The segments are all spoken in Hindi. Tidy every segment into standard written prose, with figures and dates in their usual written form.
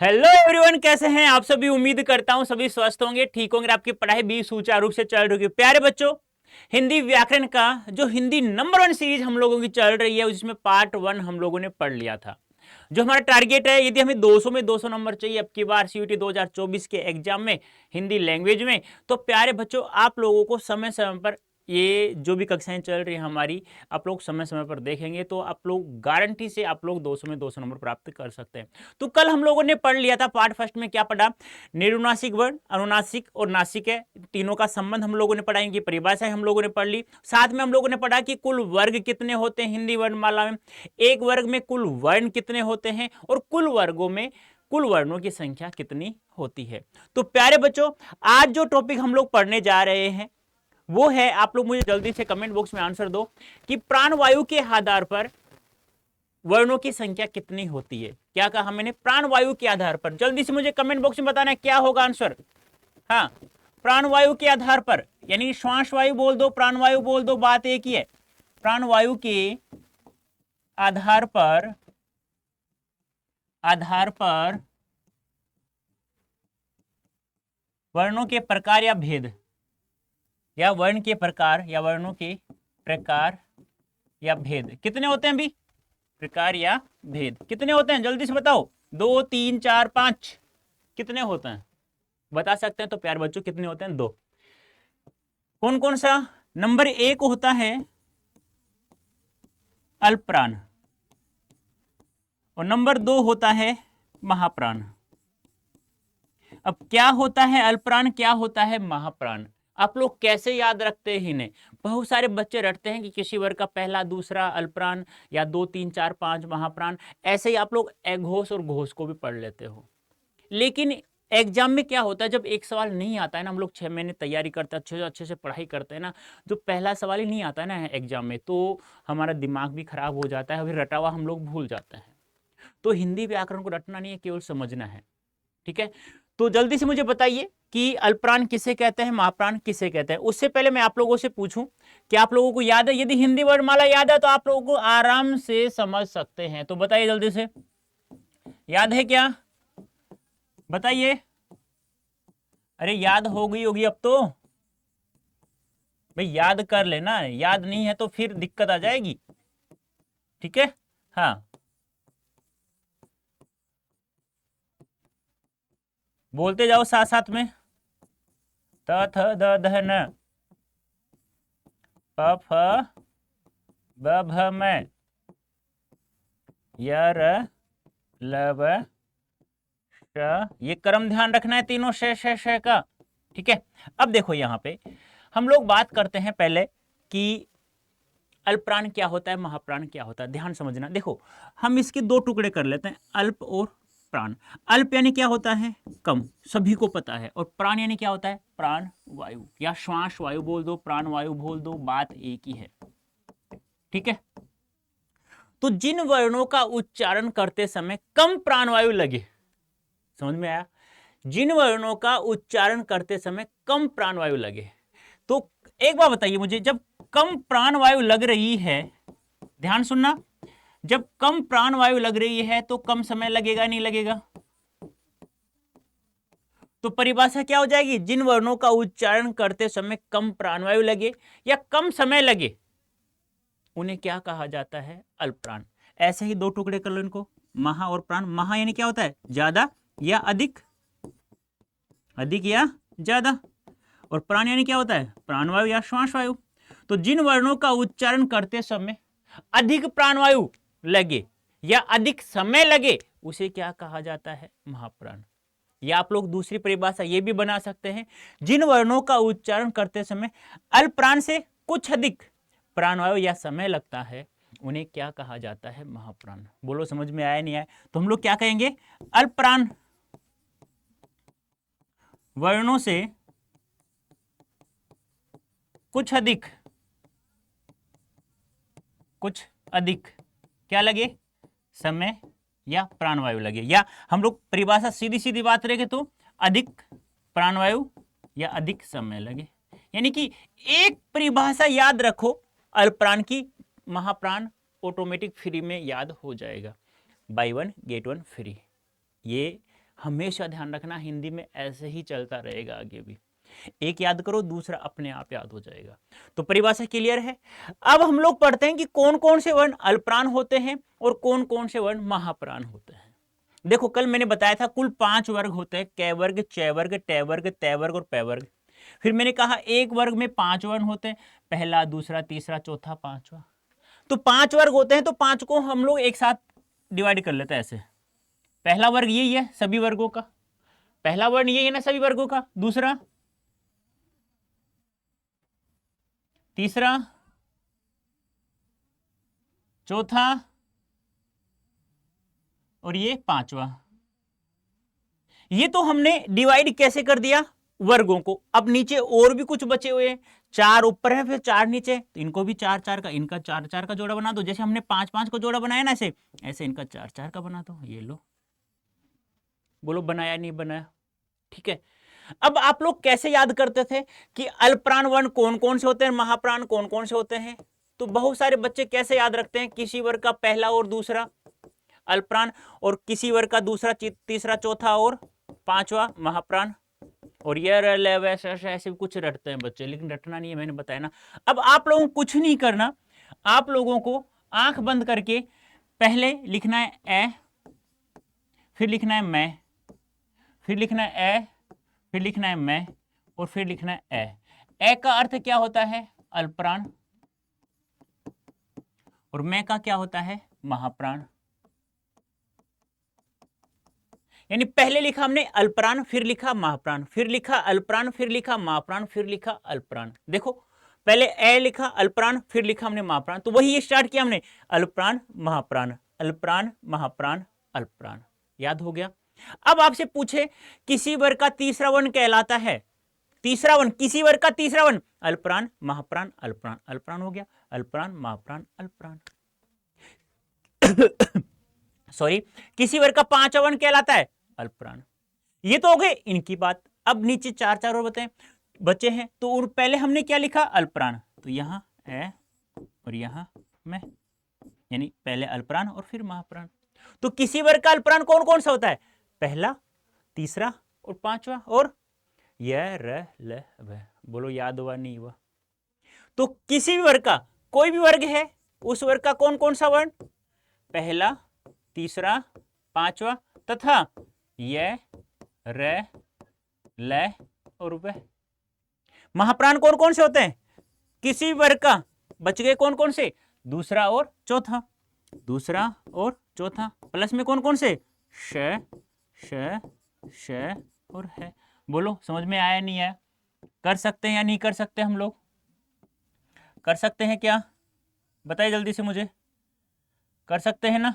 हेलो एवरीवन, कैसे हैं आप सभी। उम्मीद करता हूं सभी स्वस्थ होंगे, ठीक होंगे, आपकी पढ़ाई भी सुचारू रूप से चल रही होगी। प्यारे बच्चों, हिंदी व्याकरण का जो हिंदी नंबर 1 सीरीज हम लोगों की चल रही है, जिसमें पार्ट 1 हम लोगों ने पढ़ लिया था। जो हमारा टारगेट है, यदि हमें 200 में 200 नंबर चाहिए अब की बार सीयूटी 2024 के एग्जाम में हिंदी लैंग्वेज में, तो प्यारे बच्चों आप लोगों को समय समय पर ये जो भी कक्षाएं चल रही हैं हमारी, आप लोग समय समय पर देखेंगे तो आप लोग गारंटी से आप लोग 200 में 200 नंबर प्राप्त कर सकते हैं। तो कल हम लोगों ने पढ़ लिया था पार्ट फर्स्ट में, क्या पढ़ा? निरुनासिक वर्ण, अनुनासिक और नासिक है, तीनों का संबंध हम लोगों ने पढ़ा, इनकी परिभाषाएं हम लोगों ने पढ़ ली। साथ में हम लोगों ने पढ़ा कि कुल वर्ग कितने होते हैं हिंदी वर्णमाला में, एक वर्ग में कुल वर्ण कितने होते हैं और कुल वर्गों में कुल वर्णों की संख्या कितनी होती है। तो प्यारे बच्चों, आज जो टॉपिक हम लोग पढ़ने जा रहे हैं वो है, आप लोग मुझे जल्दी से कमेंट बॉक्स में आंसर दो कि प्राणवायु के आधार पर वर्णों की संख्या कितनी होती है। क्या कहा मैंने? प्राणवायु के आधार पर। जल्दी से मुझे कमेंट बॉक्स में बताना है क्या होगा आंसर। हाँ, प्राणवायु के आधार पर, यानी श्वास वायु बोल दो, प्राणवायु बोल दो, बात एक ही है। प्राणवायु के आधार पर वर्णों के प्रकार या भेद, या वर्ण के प्रकार या वर्णों के प्रकार या भेद कितने होते हैं? भी प्रकार या भेद कितने होते हैं? जल्दी से बताओ। 2, 3, 4, 5 कितने होते हैं? बता सकते हैं तो प्यारे बच्चों कितने होते हैं? 2। कौन कौन सा? नंबर 1 होता है अल्पप्राण और नंबर 2 होता है महाप्राण। अब क्या होता है अल्पप्राण, क्या होता है महाप्राण? आप लोग कैसे याद रखते हैं इन्हें? बहुत सारे बच्चे रटते हैं कि किसी वर्ग का पहला दूसरा अल्पप्राण या 2, 3, 4, 5 महाप्राण, ऐसे ही आप लोग घोष और घोष को भी पढ़ लेते हो। लेकिन एग्जाम में क्या होता है, जब एक सवाल नहीं आता है ना, हम लोग 6 महीने तैयारी करते हैं, अच्छे से पढ़ाई करते हैं ना, जो पहला सवाल ही नहीं आता है ना एग्जाम में, तो हमारा दिमाग भी खराब हो जाता है, फिर रटा हुआ हम लोग भूल जाते हैं। तो हिंदी व्याकरण को रटना नहीं है, केवल समझना है। ठीक है, तो जल्दी से मुझे बताइए कि अल्पप्राण किसे कहते हैं, महाप्राण किसे कहते हैं। उससे पहले मैं आप लोगों से पूछूं कि आप लोगों को याद है? यदि हिंदी वर्णमाला याद है तो आप लोगों को आराम से समझ सकते हैं, तो बताइए जल्दी से, याद है क्या? बताइए। अरे याद हो गई होगी अब तो भाई, याद कर लेना, याद नहीं है तो फिर दिक्कत आ जाएगी। ठीक है, हाँ बोलते जाओ साथ साथ में। त थ द ध न, प फ ब भ म, य र ल व श। ये क्रम ध्यान रखना है तीनों श का। ठीक है, अब देखो यहां पे हम लोग बात करते हैं पहले कि अल्पप्राण क्या होता है, महाप्राण क्या होता है। ध्यान समझना। देखो हम इसके 2 टुकड़े कर लेते हैं, अल्प और प्राण। अल्प यानी क्या होता है? कम, सभी को पता है। और प्राण यानी क्या होता है? प्राण वायु या श्वास वायु बोल दो, प्राण वायु बोल दो, बात एक ही है। ठीक है, तो जिन वर्णों का उच्चारण करते समय कम प्राणवायु लगे, समझ में आया? जिन वर्णों का उच्चारण करते समय कम प्राणवायु लगे, तो एक बार बताइए मुझे, जब कम प्राणवायु लग रही है, ध्यान सुनना, जब कम प्राणवायु लग रही है तो कम समय लगेगा नहीं लगेगा? तो परिभाषा क्या हो जाएगी? जिन वर्णों का उच्चारण करते समय कम प्राणवायु लगे या कम समय लगे उन्हें क्या कहा जाता है? अल्पप्राण। ऐसे ही 2 टुकड़े कर लो इनको, महा और प्राण। महा यानी क्या होता है? ज्यादा या अधिक, अधिक या ज्यादा। और प्राण यानी क्या होता है? प्राणवायु या श्वास वायु। तो जिन वर्णों का उच्चारण करते समय अधिक प्राणवायु लगे या अधिक समय लगे उसे क्या कहा जाता है? महाप्राण। या आप लोग दूसरी परिभाषा ये भी बना सकते हैं, जिन वर्णों का उच्चारण करते समय अल्प प्राण से कुछ अधिक प्राणवायु या समय लगता है उन्हें क्या कहा जाता है? महाप्राण। बोलो समझ में आया नहीं आया? तो हम लोग क्या कहेंगे? अल्प प्राण वर्णों से कुछ अधिक क्या लगे? समय या प्राणवायु लगे। या हम लोग परिभाषा सीधी सीधी बात रखें तो अधिक प्राणवायु या अधिक समय लगे। यानी कि एक परिभाषा याद रखो अल्पप्राण की, महाप्राण ऑटोमेटिक फ्री में याद हो जाएगा। Buy 1 get 1 free. ये हमेशा ध्यान रखना, हिंदी में ऐसे ही चलता रहेगा आगे भी। एक याद करो, दूसरा अपने आप याद हो जाएगा। तो परिभाषा क्लियर है। अब हम लोग पढ़ते हैं कि कौन कौन से वर्ण अल्पप्राण होते हैं और कौन कौन से वर्ण महाप्राण होते हैं। देखो कल मैंने बताया था कुल 5 वर्ग होते हैं, कै वर्ग, चय वर्ग, टय वर्ग, तय वर्ग और पै वर्ग। फिर मैंने कहा एक वर्ग में 5 वर्ण होते हैं, पहला, दूसरा, तीसरा, चौथा, पांचवा। तो 5 वर्ग होते हैं, तो 5 को हम लोग एक साथ डिवाइड कर लेते हैं ऐसे। पहला वर्ग यही है सभी वर्गों का, पहला वर्ण यही है ना सभी वर्गों का, दूसरा, तीसरा, चौथा और ये पांचवा। ये तो हमने डिवाइड कैसे कर दिया, वर्गों को। अब नीचे और भी कुछ बचे हुए हैं, 4 ऊपर है फिर 4 नीचे, तो इनको भी 4 4 का, इनका 4 4 का जोड़ा बना दो। जैसे हमने 5 5 का जोड़ा बनाया ना, ऐसे ऐसे इनका 4 4 का बना दो। ये लो, बोलो बनाया नहीं बनाया? ठीक है। अब आप लोग कैसे याद करते थे कि अल्पप्राण वर्ण कौन कौन से होते हैं, महाप्राण कौन कौन से होते हैं? तो बहुत सारे बच्चे कैसे याद रखते हैं, किसी वर्ग का पहला और दूसरा अल्पप्राण, और किसी वर्ग का दूसरा, तीसरा, चौथा और पांचवा महाप्राण, और ये वैसे ऐसे कुछ रटते हैं बच्चे, लेकिन रटना नहीं है, मैंने बताया ना। अब आप लोगों को कुछ नहीं करना, आप लोगों को आंख बंद करके पहले लिखना है ए, फिर लिखना है मैं, फिर लिखना है ए, फिर लिखना है मैं, और फिर लिखना है ए। ए का अर्थ क्या होता है, अल्पप्राण, और मैं का क्या होता है, महाप्राण। यानी पहले लिखा हमने अल्पप्राण, फिर लिखा महाप्राण, फिर लिखा अल्पप्राण, फिर लिखा महाप्राण, फिर लिखा अल्पप्राण। देखो पहले ए लिखा अल्पप्राण, फिर लिखा हमने महाप्राण, तो वही स्टार्ट किया हमने, अल्पप्राण महाप्राण, अल्पप्राण महाप्राण, अल्पप्राण। याद हो गया? अब आपसे पूछे किसी वर्ग का तीसरा वर्ण कहलाता है, तीसरा वर्ण, किसी वर्ग का तीसरा वर्ण, अल्पप्राण महाप्राण अल्पप्राण, अल्पप्राण हो गया, अल्पप्राण महाप्राण अल्पप्राण। सॉरी, किसी वर्ग का पांचवा वर्ण कहलाता है अल्पप्राण। ये तो हो गए इनकी बात। अब नीचे 4 4 और बचे हैं, तो पहले हमने क्या लिखा, अल्पप्राण, तो यहां ए और यहां मैं, यानी पहले अल्पप्राण और फिर महाप्राण। तो किसी वर्ग का अल्पप्राण कौन कौन सा होता है, पहला, तीसरा और पांचवा, और यह र ल व। बोलो याद हुआ नहीं हुआ? तो किसी भी वर्ग का, कोई भी वर्ग है, उस वर्ग का कौन कौन सा वर्ण, पहला, तीसरा, पांचवा तथा य, र, ल और व। महाप्राण कौन कौन से होते हैं, किसी वर्ग का, बच गए कौन कौन से, दूसरा और चौथा, दूसरा और चौथा, प्लस में कौन कौन से, श, श, श और है। बोलो समझ में आया नहीं आया? कर सकते हैं या नहीं कर सकते? हम लोग कर सकते हैं क्या, बताइए जल्दी से मुझे, कर सकते हैं ना?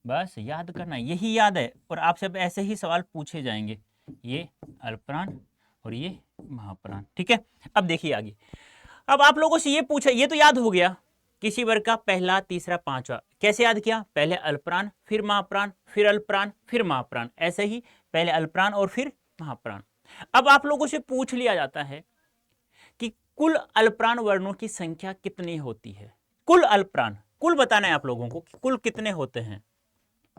बस याद करना, यही याद है, और आपसे अब ऐसे ही सवाल पूछे जाएंगे, ये अल्पप्राण और ये महाप्राण। ठीक है, अब देखिए आगे। अब आप लोगों से ये पूछा, ये तो याद हो गया, किसी वर्ग का पहला, तीसरा, पांचवा। कैसे याद किया, पहले अल्पप्राण, फिर महाप्राण, फिर अल्पप्राण, फिर महाप्राण, ऐसे ही पहले अल्पप्राण और फिर महाप्राण। अब आप लोगों से पूछ लिया जाता है कि कुल अल्पप्राण वर्णों की संख्या कितनी होती है। कुल अल्पप्राण, कुल बताना है आप लोगों को कि कुल कितने होते हैं।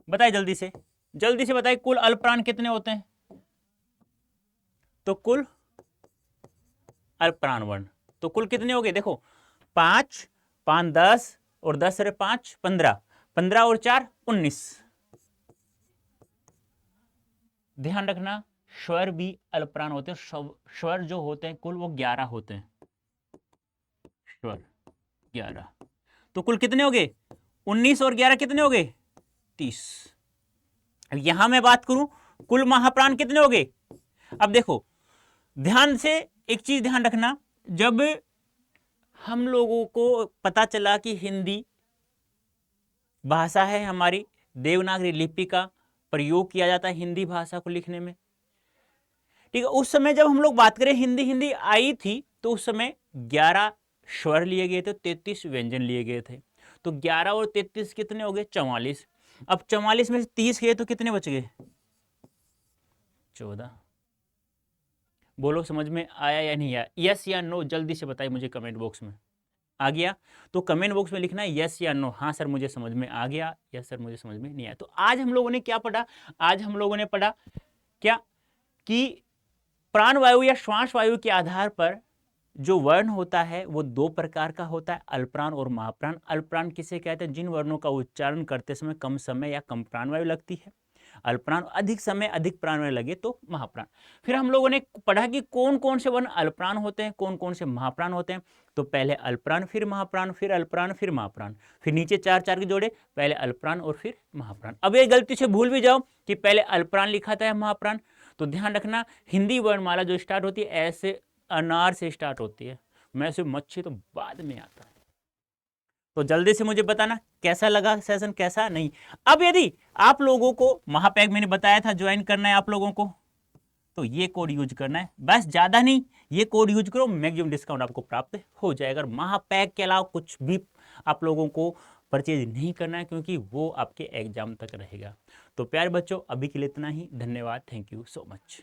बताइए जल्दी से, जल्दी से बताइए, कुल अल्पप्राण कितने होते हैं? तो कुल अल्पप्राण वर्ण, तो कुल कितने हो गए, देखो 5 5 10 और 10 रे 5 15, 15 और 4 19। ध्यान रखना, स्वर भी अल्पप्राण होते हैं, स्वर जो होते हैं कुल वो 11 होते हैं, स्वर 11। तो कुल कितने हो गए, 19 और 11 कितने हो गए, 30। अब यहां मैं बात करूं कुल महाप्राण कितने हो गए। अब देखो ध्यान से एक चीज ध्यान रखना, जब हम लोगों को पता चला कि हिंदी भाषा है हमारी, देवनागरी लिपि का प्रयोग किया जाता है हिंदी भाषा को लिखने में, ठीक है, उस समय जब हम लोग बात करें हिंदी, हिंदी आई थी तो उस समय 11 स्वर लिए गए थे, 33 व्यंजन लिए गए थे। तो 11 और 33 कितने हो गए, 44। अब 44 में से 30 गए तो कितने बच गए, 14। बोलो समझ में आया या नहीं आया, यस या नो, जल्दी से बताइए मुझे कमेंट बॉक्स में, आ गया? तो कमेंट बॉक्स में लिखना है यस या नो, हाँ सर मुझे समझ में आ गया, यस सर मुझे समझ में नहीं आया। तो आज हम लोगों ने क्या पढ़ा? आज हम लोगों ने पढ़ा क्या कि प्राणवायु या श्वास वायु के आधार पर जो वर्ण होता है वो दो प्रकार का होता है, अल्पप्राण और महाप्राण। अल्पप्राण किसे कहते हैं? जिन वर्णों का उच्चारण करते समय कम समय या कम प्राणवायु लगती है। अल्पप्राण अधिक समय अधिक प्राणवायु लगे तो महाप्राण। फिर हम लोगों ने पढ़ा कि कौन कौन से वर्ण अल्पप्राण होते हैं, कौन कौन से महाप्राण होते हैं। तो पहले अल्पप्राण, फिर महाप्राण, फिर अल्पप्राण, फिर महाप्राण, फिर नीचे चार चार के जोड़े, पहले अल्पप्राण और फिर महाप्राण। अब ये गलती से भूल भी जाओ कि पहले अल्पप्राण लिखा था या महाप्राण, तो ध्यान रखना हिंदी वर्णमाला जो स्टार्ट होती है ऐसे अनार से स्टार्ट होती है, मैं से मच्छी तो बाद में आता है। तो जल्दी से मुझे बताना कैसा लगा सेशन, कैसा नहीं। अब यदि आप लोगों को महापैक मैंने बताया था ज्वाइन करना है आप लोगों को, तो ये कोड यूज करना है, बस ज्यादा नहीं, ये कोड यूज करो, मैक्सिमम डिस्काउंट आपको प्राप्त हो जाएगा। महापैक के अलावा कुछ भी आप लोगों को परचेज नहीं करना है, क्योंकि वो आपके एग्जाम तक रहेगा। तो प्यारे बच्चों अभी के लिए इतना ही, धन्यवाद, थैंक यू सो मच।